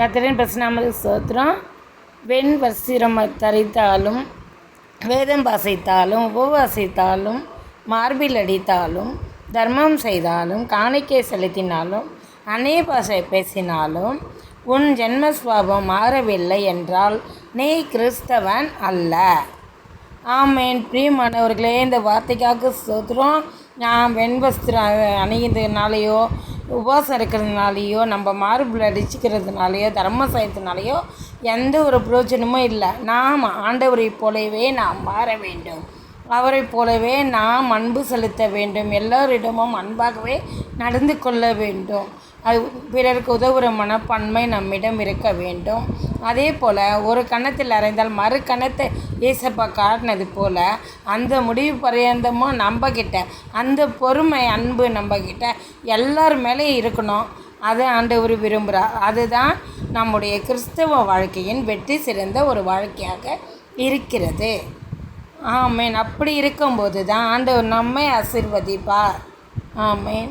கர்த்தரின் பிரசனாமது ஸ்தோத்திரம். வெண் வஸ்திரம் தரித்தாலும், வேதம் வாசித்தாலும், உபவாசித்தாலும், மார்பில் அடித்தாலும், தர்மம் செய்தாலும், காணிக்கை செலுத்தினாலும், அந்நிய பாஷை பேசினாலும், உன் ஜென்மஸ்வாபம் மாறவில்லை என்றால் நீ கிறிஸ்தவன் அல்ல. ஆமேன். பிரியமானவர்களே, இந்த வார்த்தைக்காக ஸ்தோத்திரம். நான் வெண்வஸ்திரம் அணிகிறதுனாலையோ, உபவாசம் இருக்கிறதுனாலையோ, நம்ம மார்பில் அடிச்சுக்கிறதுனாலையோ, தர்மம் செய்யறதுனாலையோ எந்த ஒரு பிரயோஜனமும் இல்லை. நாம் ஆண்டவரை போலவே நாம் மாற வேண்டும். அவரை போலவே நாம் அன்பு செலுத்த வேண்டும். எல்லோரிடமும் அன்பாகவே நடந்து கொள்ள வேண்டும். அது பிறருக்கு உதவுகிற மனப்பான்மை நம்மிடம் இருக்க வேண்டும். அதே போல் ஒரு கன்னத்தில் அறைந்தால் மறு கன்னத்தை ஏசப்பா காட்டினது போல் அந்த முடிவு பரியந்தமும் நம்மக்கிட்ட அந்த பொறுமை அன்பு நம்மக்கிட்ட எல்லார் மேலேயும் இருக்கணும். அதை ஆண்டவர் விரும்புகிறார். அதுதான் நம்முடைய கிறிஸ்தவ வாழ்க்கையின் வெற்றி சிறந்த ஒரு வாழ்க்கையாக இருக்கிறது. ஆமேன். அப்படி இருக்கும்போது தான் ஆண்டவர் நம்மை ஆசீர்வதிப்பார். ஆமேன்.